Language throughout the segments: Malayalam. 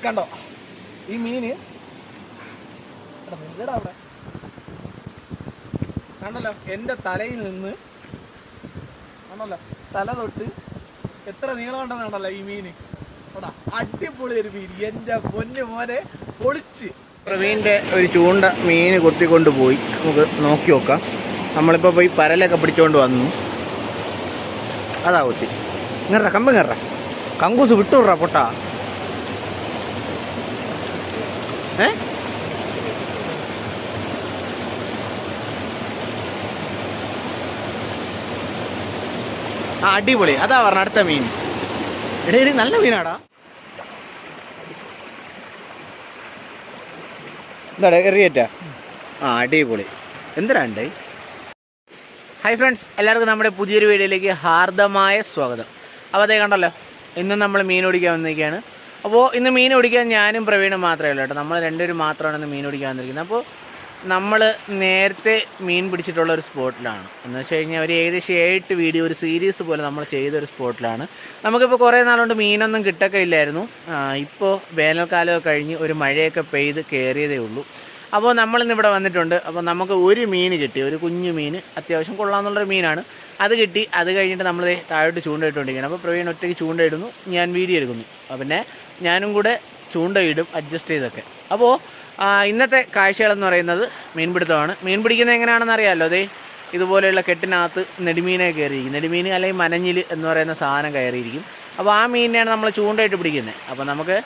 കണ്ടോ ഈ മീന് അവിടെ കണ്ടല്ലോ എൻ്റെ തലയിൽ നിന്ന് കണ്ടല്ലോ തല തൊട്ട് എത്ര നീളം ഉണ്ടെന്ന് കണ്ടല്ലോ ഈ മീന്. അവിടെ അടിപൊളി ഒരു മീൻ, എൻ്റെ പൊന്നു മോനെ പൊളിച്ച്. പ്രവീണിൻ്റെ ഒരു ചൂണ്ട മീന് കൊത്തിക്കൊണ്ട് പോയി. നമുക്ക് നോക്കി നോക്കാം. നമ്മളിപ്പോൾ പോയി പരലൊക്കെ പിടിച്ചുകൊണ്ട് വന്നു. അതാ കൊത്തി. ഇങ്ങറ കമ്പ് ഇങ്ങറ കങ്കൂസ് വിട്ടുവിട്രാ പൊട്ടാ. ആ അടിപൊളി. അതാ പറഞ്ഞ അടുത്ത മീൻ. എടേ നല്ല മീനാടാ. എന്താടാ എറിയേറ്റാ? ആ അടിപൊളി. എന്തിനാണ്ടേ? ഹായ് ഫ്രണ്ട്സ്, എല്ലാവർക്കും നമ്മുടെ പുതിയൊരു വീഡിയോയിലേക്ക് ഹാർദമായ സ്വാഗതം. അപ്പോൾ അതേ കണ്ടല്ലോ, ഇന്നും നമ്മൾ മീൻ ഓടിക്കാൻ വന്നിരിക്കുകയാണ്. അപ്പോൾ ഇന്ന് മീൻ ഓടിക്കാൻ ഞാനും പ്രവീണും മാത്രമേ ഉള്ളൂ കേട്ടോ. നമ്മൾ രണ്ടുപേരും മാത്രമാണ് ഇന്ന് മീൻ ഓടിക്കാൻ വന്നിരിക്കുന്നത്. അപ്പോൾ നമ്മൾ നേരത്തെ മീൻ പിടിച്ചിട്ടുള്ള ഒരു സ്പോട്ടിലാണ്. എന്ന് വെച്ച് കഴിഞ്ഞാൽ ഒരു ഏകദേശം 8 വീഡിയോ ഒരു സീരീസ് പോലെ നമ്മൾ ചെയ്തൊരു സ്പോട്ടിലാണ്. നമുക്കിപ്പോൾ കുറേ നാളുകൊണ്ട് മീനൊന്നും കിട്ടൊക്കെ ഇല്ലായിരുന്നു. ഇപ്പോൾ വേനൽക്കാലമൊക്കെ കഴിഞ്ഞ് ഒരു മഴയൊക്കെ പെയ്ത് കയറിയതേ ഉള്ളൂ. അപ്പോൾ നമ്മളിന്ന് ഇവിടെ വന്നിട്ടുണ്ട്. അപ്പോൾ നമുക്ക് ഒരു മീൻ കിട്ടി, ഒരു കുഞ്ഞു മീൻ, അത്യാവശ്യം കൊള്ളാമെന്നുള്ളൊരു മീനാണ്. അത് കിട്ടി. അത് കഴിഞ്ഞിട്ട് നമ്മൾ താഴോട്ട് ചൂണ്ടയിട്ടുകൊണ്ടിരിക്കുകയാണ്. അപ്പോൾ പ്രവീൺ ഒറ്റയ്ക്ക് ചൂണ്ടയിടുന്നു, ഞാൻ വീഡിയോ എടുക്കുന്നു. പിന്നെ ഞാനും കൂടെ ചൂണ്ടയിടും അഡ്ജസ്റ്റ് ചെയ്തൊക്കെ. അപ്പോൾ ഇന്നത്തെ കാഴ്ചകളെന്ന് പറയുന്നത് മീൻപിടുത്തമാണ്. മീൻ പിടിക്കുന്നത് എങ്ങനെയാണെന്ന് അറിയാമല്ലോ. അതേ ഇതുപോലെയുള്ള കെട്ടിനകത്ത് നെടുമീനെ കയറിയിരിക്കും. നെടുമീൻ അല്ലെങ്കിൽ മനഞ്ഞിൽ എന്ന് പറയുന്ന സാധനം കയറിയിരിക്കും. അപ്പോൾ ആ മീനിനെയാണ് നമ്മൾ ചൂണ്ടയിട്ട് പിടിക്കുന്നത്. അപ്പോൾ നമുക്ക്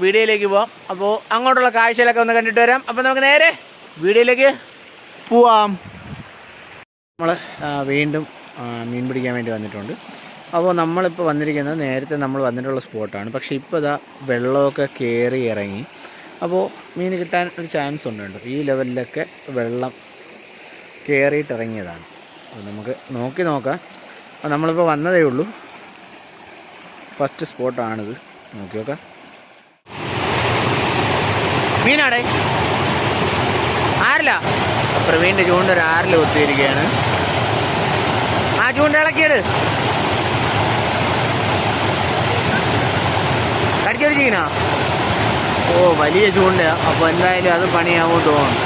വീഡിയോയിലേക്ക് പോവാം. അപ്പോൾ അങ്ങോട്ടുള്ള കാഴ്ചകളൊക്കെ ഒന്ന് കണ്ടിട്ട് വരാം. അപ്പോൾ നമുക്ക് നേരെ വീഡിയോയിലേക്ക് പോവാം. നമ്മൾ വീണ്ടും മീൻ പിടിക്കാൻ വേണ്ടി വന്നിട്ടുണ്ട്. അപ്പോൾ നമ്മളിപ്പോൾ വന്നിരിക്കുന്നത് നേരത്തെ നമ്മൾ വന്നിട്ടുള്ള സ്പോട്ടാണ്. പക്ഷേ ഇപ്പോൾ ഇതാ വെള്ളമൊക്കെ കയറി ഇറങ്ങി. അപ്പോൾ മീൻ കിട്ടാൻ ഒരു ചാൻസ് ഉണ്ട്. ഈ ലെവലിലൊക്കെ വെള്ളം കയറിയിട്ടിറങ്ങിയതാണ്. അപ്പോൾ നമുക്ക് നോക്കി നോക്കാം. അപ്പോൾ നമ്മളിപ്പോൾ വന്നതേ ഉള്ളൂ. ഫസ്റ്റ് സ്പോട്ടാണിത്. നോക്കി നോക്കാം. മീനാടേ ആരില്ല. പ്രവീണിൻ്റെ ചൂണ്ട ഒരു 6 കുത്തിയിരിക്കുകയാണ്. ആ ചൂണ്ട ഇളക്കിയത് കടിച്ചൊരു ചീനാ. ഓ വലിയ ചൂണ്ടയാ. അപ്പോൾ എന്തായാലും അത് പണിയാവും തോന്നുന്നു.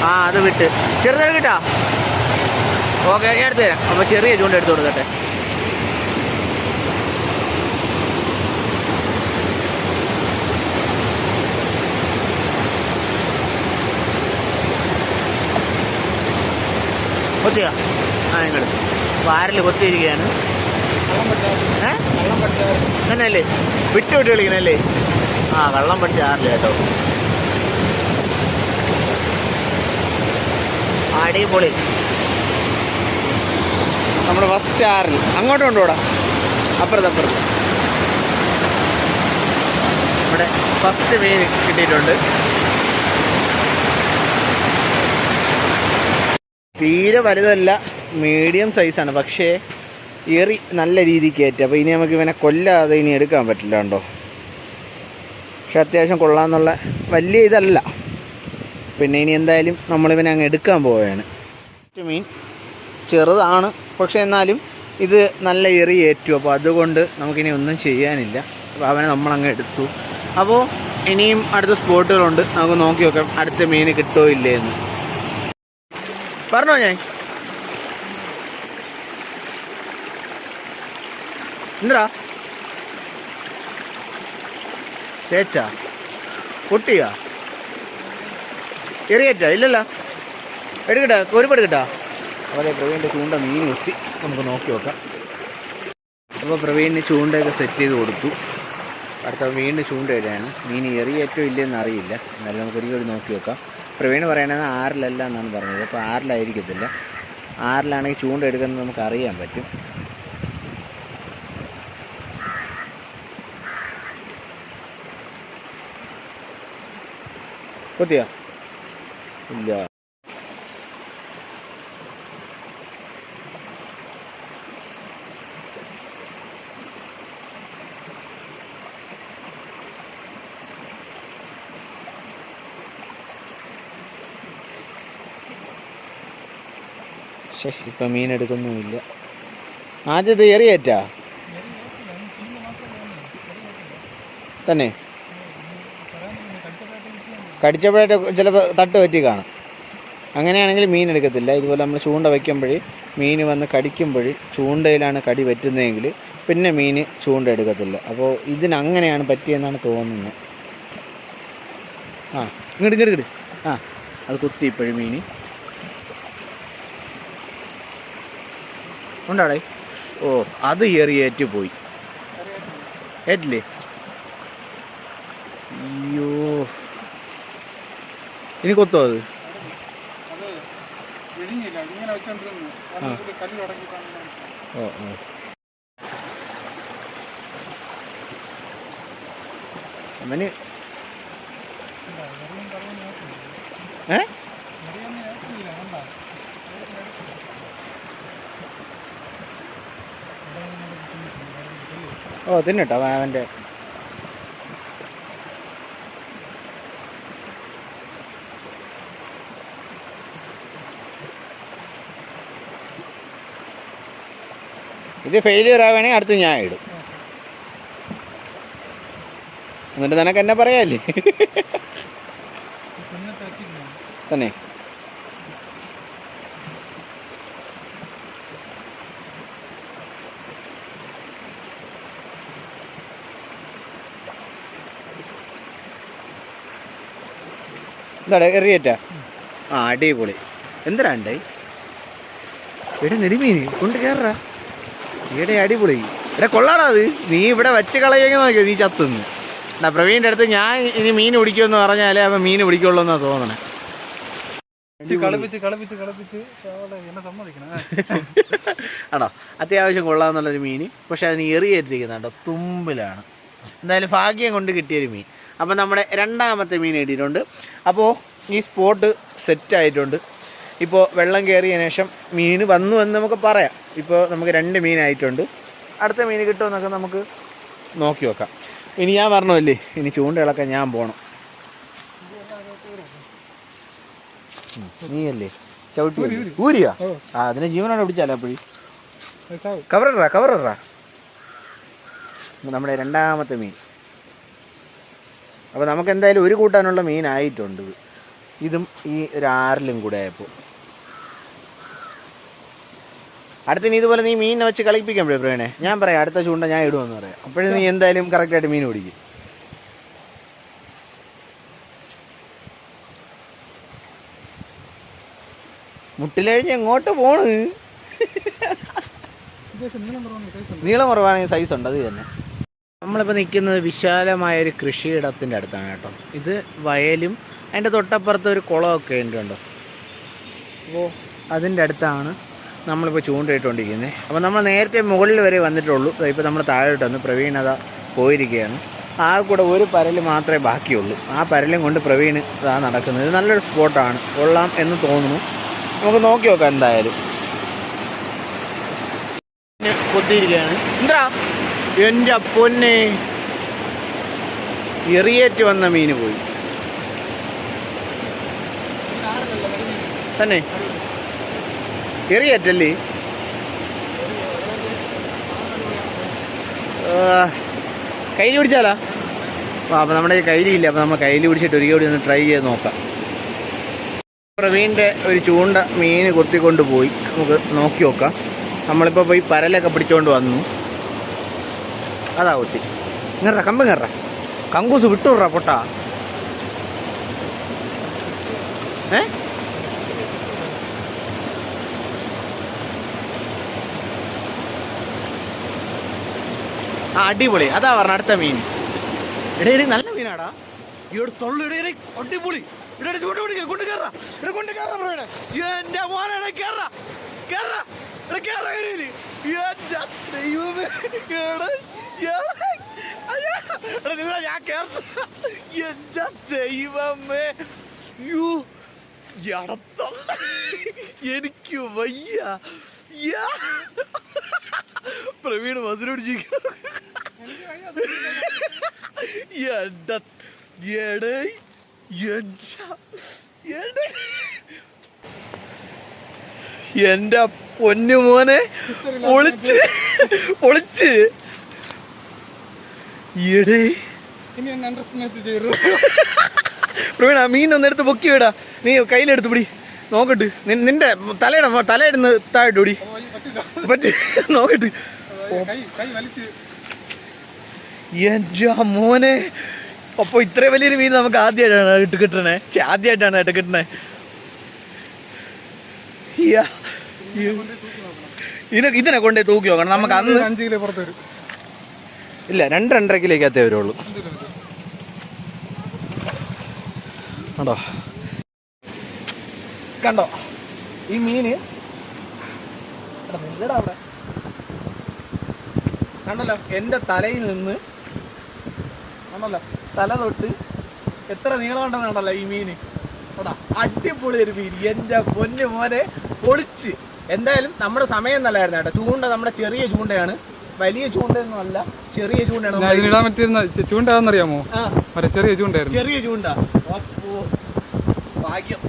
ആ അത് വിട്ട് ചെറുതര കിട്ടാ. ഓക്കെ ഞാൻ എടുത്തു തരാം. അപ്പോൾ ചെറിയ ചൂണ്ട എടുത്തു കൊടുക്കട്ടെ. കൊത്തിയാ? ആ നിങ്ങൾ വാരൽ കൊത്തിയിരിക്കുകയാണ്. അങ്ങനല്ലേ വിട്ട് വിട്ട് കളിക്കണല്ലേ? ആ വെള്ളം പഠിച്ച 6 കേട്ടോ. അടിപൊളി. നമ്മുടെ ഫസ്റ്റ് 6 അങ്ങോട്ടും കൊണ്ടുപോടാ. അപ്പുറത്ത് നമ്മുടെ ഫസ്റ്റ് മീൻ കിട്ടിയിട്ടുണ്ട്. തീരെ വലുതല്ല, മീഡിയം സൈസാണ്. പക്ഷേ എറി നല്ല രീതിക്ക് കയറ്റി. അപ്പോൾ ഇനി നമുക്ക് ഇവനെ കൊല്ലാതെ ഇനി എടുക്കാൻ പറ്റില്ല കണ്ടോ. പക്ഷെ അത്യാവശ്യം കൊള്ളാമെന്നുള്ള വലിയ ഇതല്ല. പിന്നെ ഇനി എന്തായാലും നമ്മളിവനെ അങ്ങ് എടുക്കാൻ പോവുകയാണ്. മീൻ ചെറുതാണ്, പക്ഷേ എന്നാലും ഇത് നല്ല എറി ഏറ്റു. അപ്പോൾ അതുകൊണ്ട് നമുക്കിനി ഒന്നും ചെയ്യാനില്ല. അപ്പോൾ അവനെ നമ്മളങ്ങ് എടുത്തു. അപ്പോൾ ഇനിയും അടുത്ത സ്പോട്ടുകളുണ്ട്. നമുക്ക് നോക്കി നോക്കാം അടുത്ത മീൻ കിട്ടുമോ ഇല്ലേ എന്ന്. പറഞ്ഞോ ഞാൻ എന്താ ചേച്ചാ പൊട്ടിയാ എറിയേറ്റാ? ഇല്ലല്ലോ, എടുക്കട്ടാ, ഒരുപ്പെടുക്കട്ടാ. അപ്പോൾ അതെ പ്രവീണിൻ്റെ ചൂണ്ട മീൻ കുത്തി. നമുക്ക് നോക്കി നോക്കാം. അപ്പോൾ പ്രവീണിന് ചൂണ്ടയൊക്കെ സെറ്റ് ചെയ്ത് കൊടുത്തു. അടുത്ത വീണ്ടും ചൂണ്ട ഇടുകയാണ്. മീൻ എറിയേറ്റോ ഇല്ലെന്ന് അറിയില്ല. എന്നാലും നമുക്ക് ഒരിക്കലും നോക്കി നോക്കാം. പ്രവീണ് പറയണത് 6 എന്നാണ് പറഞ്ഞത്. അപ്പോൾ 6 6 ചൂണ്ട എടുക്കുന്നത് നമുക്ക് അറിയാൻ പറ്റും. കൊത്തിയാ? ഇല്ല. ഇപ്പം മീൻ എടുക്കുന്നുമില്ല. ആദ്യത്തെ എറിയേറ്റാ തന്നെ. കടിച്ചപ്പോഴായിട്ട് ചിലപ്പോൾ തട്ട് പറ്റി കാണും. അങ്ങനെയാണെങ്കിൽ മീൻ എടുക്കത്തില്ല. ഇതുപോലെ നമ്മൾ ചൂണ്ട വയ്ക്കുമ്പോൾ മീൻ വന്ന് കടിക്കുമ്പോൾ ചൂണ്ടയിലാണ് കടി പറ്റുന്നതെങ്കിൽ പിന്നെ മീൻ ചൂണ്ട എടുക്കത്തില്ല. അപ്പോൾ ഇതിനങ്ങനെയാണ് പറ്റിയെന്നാണ് തോന്നുന്നത്. ഇങ്ങോട്ട് അത് കുത്തി ഇപ്പോഴും മീൻ ഉണ്ടാടേ. ഓ, അത് ഏറിയേറ്റ് പോയി. ഏറ്റില്ലേ? അയ്യോ, ഇനി കൊത്തോ അത്? ഓ ഓ, അവന് ഓ തിന്നട്ടോ അവൻ്റെ. ഇത് ഫെയിലിയർ ആവുകയാണെങ്കിൽ അടുത്ത് ഞാൻ ഇടും. എന്നിട്ട് നിനക്ക് എന്നെ പറയാല്ലേ തന്നെ. എന്താടാ എറിയേറ്റാ? അടിപൊളി. എന്തിനാണ്ടേ ഇവിടെ നെടിമീന് കൊണ്ട് കയറാ. ഈടെ അടിപൊളി. ഇവിടെ കൊള്ളാടാ അത്. നീ ഇവിടെ വെച്ച് കളയെങ്കിൽ നോക്കിയോ, നീ ചത്തുന്നു. എന്നാ പ്രവീണിൻ്റെ അടുത്ത് ഞാൻ ഇനി മീൻ പിടിക്കുമെന്ന് പറഞ്ഞാൽ അവൻ മീൻ പിടിക്കുള്ളൂ എന്നാ തോന്നണേ. ആണോ? അത്യാവശ്യം കൊള്ളാമെന്നുള്ളൊരു മീൻ. പക്ഷെ അതിന് എറിയേറ്റിരിക്കുന്നുണ്ടോ, തുമ്പിലാണ്. എന്തായാലും ഭാഗ്യം കൊണ്ട് കിട്ടിയൊരു മീൻ. അപ്പം നമ്മുടെ രണ്ടാമത്തെ മീൻ ഇട്ടിട്ടുണ്ട്. അപ്പോൾ ഈ സ്പോട്ട് സെറ്റായിട്ടുണ്ട്. ഇപ്പോൾ വെള്ളം കയറിയ ശേഷം മീൻ വന്നു എന്ന് നമുക്ക് പറയാം. ഇപ്പോൾ നമുക്ക് 2 മീനായിട്ടുണ്ട്. അടുത്ത മീൻ കിട്ടുമെന്നൊക്കെ നമുക്ക് നോക്കി വെക്കാം. ഇനി ഞാൻ പറഞ്ഞല്ലേ, ഇനി ചൂണ്ടകളൊക്കെ ഞാൻ പോകണം. നീയല്ലേ ചവിട്ടി ഊരിയാ? അതിനെ ജീവനോടെ പിടിച്ചാലോ അപ്പോഴി. കവറിടാ. നമ്മുടെ രണ്ടാമത്തെ മീൻ. അപ്പോൾ നമുക്ക് എന്തായാലും ഒരു കൂട്ടാനുള്ള മീനായിട്ടുണ്ട്. ഇതും ഈ ഒരു 6ലും കൂടെ ആയപ്പോൾ. അടുത്ത ഇതുപോലെ നീ മീനിനെ വെച്ച് കളിപ്പിക്കുമ്പോഴേ പ്രവീണേ ഞാൻ പറയാം അടുത്ത ചൂണ്ട ഞാൻ ഇടുമെന്ന് പറയാം. അപ്പോഴും നീ എന്തായാലും കറക്റ്റായിട്ട് മീൻ പിടിക്കും. മുട്ടിലഴിഞ്ഞ് എങ്ങോട്ട് പോണ്? നീളം കുറവാണെങ്കിൽ സൈസ് ഉണ്ട്. അത് തന്നെ. നമ്മളിപ്പോൾ നിൽക്കുന്നത് വിശാലമായൊരു കൃഷിയിടത്തിൻ്റെ അടുത്താണ് കേട്ടോ. ഇത് വയലും അതിൻ്റെ തൊട്ടപ്പുറത്ത് ഒരു കുളമൊക്കെ ഉണ്ട് കേട്ടോ. അപ്പോൾ അതിൻ്റെ അടുത്താണ് നമ്മളിപ്പോൾ ചൂണ്ടയിട്ടുകൊണ്ടിരിക്കുന്നത്. അപ്പോൾ നമ്മൾ നേരത്തെ മുകളിൽ വരെ വന്നിട്ടുള്ളൂ. ഇപ്പോൾ നമ്മൾ താഴോട്ട് വന്ന് പ്രവീൺ അതാ പോയിരിക്കുകയാണ്. ആ കൂടെ ഒരു പരൽ മാത്രമേ ബാക്കിയുള്ളൂ. ആ പരലും കൊണ്ട് പ്രവീൺ ഇതാ നടക്കുന്നത്. ഇത് നല്ലൊരു സ്പോട്ടാണ്, കൊള്ളാം എന്ന് തോന്നുന്നു. നമുക്ക് നോക്കി നോക്കാം. എന്തായാലും കൊത്തിയിരിക്കുകയാണ്. എന്താ എൻ്റെ പൊന്നെ, എറിയേറ്റ് വന്ന മീന് പോയി തന്നെ. എറിയേറ്റല്ലേ? കയ്യിൽ പിടിച്ചാലാ? അപ്പോൾ നമ്മുടെ കയ്യിലില്ല. അപ്പോൾ നമ്മൾ കയ്യിൽ പിടിച്ചിട്ട് ഒരിക്കൽ കൂടി ഒന്ന് ട്രൈ ചെയ്ത് നോക്കാം. പ്രവീണിൻ്റെ ഒരു ചൂണ്ട മീൻ കൊത്തിക്കൊണ്ട് പോയി. നമുക്ക് നോക്കി നോക്കാം. നമ്മളിപ്പോൾ പോയി പരലൊക്കെ പിടിച്ചുകൊണ്ട് വന്നു. അതാ കൊത്തി. ഇങ്ങറ കമ്പ് ഇങ്ങറ കങ്കൂസ് വിട്ടുവിട്രാ പൊട്ടാ. അടിപൊളി. അതാ പറഞ്ഞ അടുത്ത മീൻ. ഇടയിടെ നല്ല മീനാടാ. ഇവിടെ തൊള്ളു ഇടയിടെ അടിപൊളി. ഇവിടെ ചൂണ്ട പിടിക്കുക. കൊണ്ട് കയറാ, ഇവിടെ കൊണ്ട് കയറാ പ്രവീണ. എന്റെ മോനെ കേറാ കേറാ കേറാ കരയില്. ദൈവമേ ഞാൻ കേറ. എന്റെ ദൈവമേ, എനിക്ക് വയ്യ. പ്രവീണ് മസിനോടിച്ചിരിക്കണം. എന്റെ പൊന്നു മോനെ ഒളിച്ച് ഒളിച്ച് പ്രവീണ മീൻ ഒന്നെടുത്ത് പൊക്കി വിടാ, നീ കയ്യിലെടുത്ത് പിടി നോക്കട്ട്, നിന്റെ തലയിടുന്ന് താഴോട്ട് പിടി പറ്റി നോക്കട്ട്. എൻ്റെ മോനെ, അപ്പൊ ഇത്ര വലിയൊരു മീൻ നമുക്ക് ആദ്യമായിട്ടാണ് കിട്ടണേ, ആദ്യമായിട്ടാണ് കിട്ടണേ. ഇതിനെ കൊണ്ടേ തൂക്കി നോക്കണം. നമുക്ക് അന്ന് 5 കിലോ പുറത്ത് വരും. ഇല്ല, 2-2.5 കിലോക്കകത്തേ വരുള്ളൂ. കണ്ടോ കണ്ടോ ഈ മീന് അവിടെ കണ്ടല്ലോ, എൻ്റെ തലയിൽ നിന്ന് കണ്ടല്ലോ, തല തൊട്ട് എത്ര നീളം ഉണ്ടെന്ന് കണ്ടല്ലോ ഈ മീന്. കേട്ടോ, അടിപൊളി ഒരു മീൻ, എൻ്റെ പൊന്നു മോനെ പൊളിച്ച്. എന്തായാലും നമ്മുടെ സമയം നല്ലായിരുന്നു കേട്ടോ. ചൂണ്ട നമ്മുടെ ചെറിയ ചൂണ്ടയാണ്, വലിയ ചൂണ്ടയൊന്നും അല്ല, ചെറിയ ചൂണ്ടയാണ്. ചൂണ്ടാന്നറിയാമോ? ചെറിയ ചൂണ്ടായിരുന്നു, ചെറിയ ചൂണ്ട. അപ്പോ ഭാഗ്യം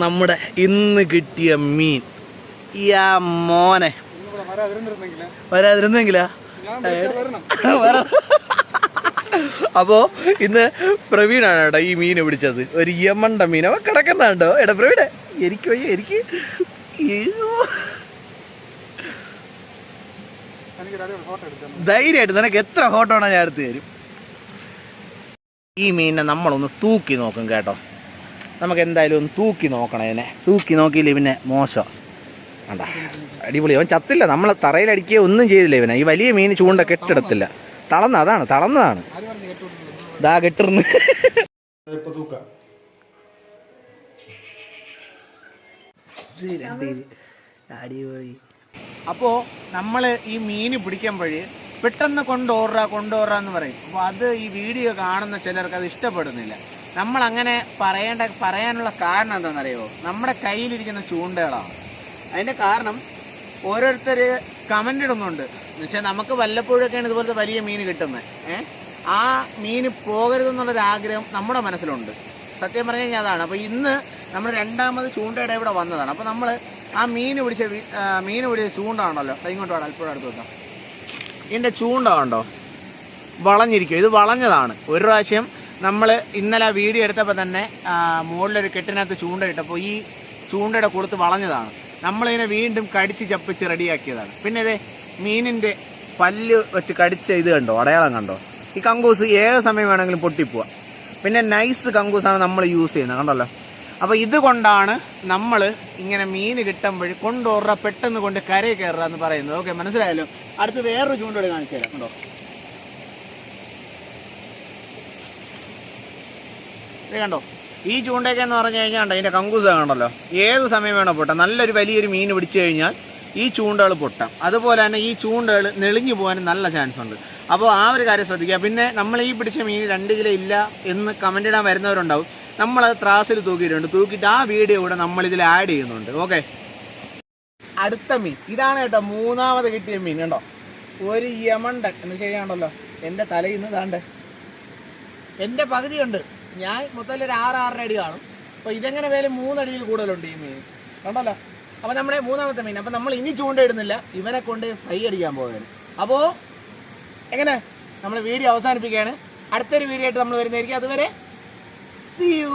നമ്മുടെ ഇന്ന് കിട്ടിയ മീൻ. യാ മോനെ, വരാതിരുന്നെങ്കിലാ. അപ്പോ ഇന്ന് പ്രവീണാണ് കേട്ടോ ഈ മീൻ പിടിച്ചത്. ഒരു യമണ്ട മീൻ അവ കിടക്കുന്നുണ്ടോ. എടാ പ്രവീണ, എനിക്ക് വയ്യ, എനിക്ക് ധൈര്യമായിട്ട് നിനക്ക് എത്ര ഫോട്ടോ ആണോ ഞാൻ എടുത്ത് തരും. ഈ മീനിനെ നമ്മളൊന്ന് തൂക്കി നോക്കും കേട്ടോ. നമുക്ക് എന്തായാലും ഒന്ന് തൂക്കി നോക്കണം ഇതിനെ. തൂക്കി നോക്കിയില്ല പിന്നെ മോശം. വേണ്ട, അടിപൊളി. അവൻ ചത്തില്ല, നമ്മൾ തറയിലടിക്കുക ഒന്നും ചെയ്തില്ല ഇവനെ. ഈ വലിയ മീൻ ചൂണ്ട കെട്ടെടുത്തില്ല, തളന്നതാണ്. ദാ കെട്ടിരുന്ന് അടിപൊളി. അപ്പോൾ നമ്മൾ ഈ മീൻ പിടിക്കുമ്പോഴേ പെട്ടെന്ന് കൊണ്ടുപോറാന്ന് പറയും. അപ്പോൾ അത് ഈ വീഡിയോ കാണുന്ന ചിലർക്ക് അത് ഇഷ്ടപ്പെടുന്നില്ല. നമ്മളങ്ങനെ പറയാനുള്ള കാരണം എന്താണെന്നറിയുമോ? നമ്മുടെ കയ്യിലിരിക്കുന്ന ചൂണ്ടകളാണ്. അതിൻ്റെ കാരണം ഓരോരുത്തർ കമൻ്റ് ഇടുന്നുണ്ട്. എന്നുവെച്ചാൽ നമുക്ക് വല്ലപ്പോഴൊക്കെയാണ് ഇതുപോലത്തെ വലിയ മീൻ കിട്ടുന്നത്. ആ മീൻ പോകരുതെന്നുള്ളൊരാഗ്രഹം നമ്മുടെ മനസ്സിലുണ്ട്. സത്യം പറഞ്ഞു കഴിഞ്ഞാൽ അതാണ്. അപ്പോൾ ഇന്ന് നമ്മൾ 2ാമത് ചൂണ്ടയുടെ ഇവിടെ വന്നതാണ്. അപ്പോൾ നമ്മൾ ആ മീൻ പിടിച്ച ചൂണ്ട ഉണ്ടല്ലോ, ഇങ്ങോട്ട് വേണം അല്പം അടുത്ത് വെക്കാം. ഇതിൻ്റെ ചൂണ്ട ഉണ്ടോ വളഞ്ഞിരിക്കും. ഇത് വളഞ്ഞതാണ്. ഒരു പ്രാവശ്യം നമ്മൾ ഇന്നലെ വീഡിയോ എടുത്തപ്പോൾ തന്നെ മുകളിലൊരു കെട്ടിനകത്ത് ചൂണ്ട ഇട്ടപ്പോൾ ഈ ചൂണ്ടയുടെ കൊടുത്ത് വളഞ്ഞതാണ്. നമ്മളിതിനെ വീണ്ടും കടിച്ച് ചപ്പിച്ച് റെഡിയാക്കിയതാണ്. പിന്നെ ഇത് മീനിൻ്റെ പല്ല് വെച്ച് കടിച്ച ഇത് കണ്ടോ, അടയാളം കണ്ടോ? ഈ കങ്കൂസ് ഏത് സമയം വേണമെങ്കിലും പൊട്ടിപ്പോവാം. പിന്നെ നൈസ് കങ്കൂസാണ് നമ്മൾ യൂസ് ചെയ്യുന്നത്, കണ്ടല്ലോ. അപ്പോൾ ഇതുകൊണ്ടാണ് നമ്മൾ ഇങ്ങനെ മീൻ കിട്ടുമ്പോൾ കൊണ്ടുപോറ പെട്ടെന്ന് കൊണ്ട് കരയിൽ കയറുക എന്ന് പറയുന്നത്. ഓക്കെ, മനസ്സിലായല്ലോ. അടുത്ത് വേറൊരു ചൂണ്ടോടെ കാണിച്ചു തരാം. കണ്ടോ, ഇത് കണ്ടോ? ഈ ചൂണ്ടയൊക്കെ എന്ന് പറഞ്ഞു കഴിഞ്ഞാൽ കണ്ടോ, ഇതിൻ്റെ കങ്കൂസ് കണ്ടല്ലോ, ഏത് സമയം വേണോ പൊട്ടാം. നല്ലൊരു വലിയൊരു മീൻ പിടിച്ചു കഴിഞ്ഞാൽ ഈ ചൂണ്ടകൾ പൊട്ടാം. അതുപോലെ തന്നെ ഈ ചൂണ്ടകൾ നെളിഞ്ഞു പോകാനും നല്ല ചാൻസ് ഉണ്ട്. അപ്പോൾ ആ ഒരു കാര്യം ശ്രദ്ധിക്കുക. പിന്നെ നമ്മൾ ഈ പിടിച്ച മീൻ 2 കിലോ ഇല്ല എന്ന് കമൻ്റ് ഇടാൻ വരുന്നവരുണ്ടാവും. നമ്മളത് ത്രാസിൽ തൂക്കിയിട്ട് ആ വീഡിയോ കൂടെ നമ്മളിതിൽ ആഡ് ചെയ്യുന്നുണ്ട്. ഓക്കെ, അടുത്ത മീൻ ഇതാണ് കേട്ടോ. 3ാമത് കിട്ടിയ മീൻ കണ്ടോ, ഒരു യമണ്ടൻ എന്ന് ചെയ്യാണ്ടല്ലോ. എൻ്റെ തലയിൽ നിന്ന് താണ്ട് എൻ്റെ പകുതിയുണ്ട്. ഞാൻ മൊത്തത്തിൽ ഒരു 6-6 അടി കാണും. അപ്പോൾ ഇതെങ്ങനെ വേലും 3 അടിയിൽ കൂടുതലുണ്ട് ഈ മീൻ, കണ്ടല്ലോ. അപ്പോൾ നമ്മുടെ 3ാമത്തെ മീൻ. അപ്പോൾ നമ്മൾ ഇനി ചൂണ്ടയിടുന്നില്ല, ഇവനെ കൊണ്ട് ഫ്രൈ അടിക്കാൻ പോവുകയാണ്. അപ്പോൾ എങ്ങനെ നമ്മൾ വീഡിയോ അവസാനിപ്പിക്കുകയാണ്. അടുത്തൊരു വീഡിയോ ആയിട്ട് നമ്മൾ വരുന്നതായിരിക്കും. അതുവരെ see you.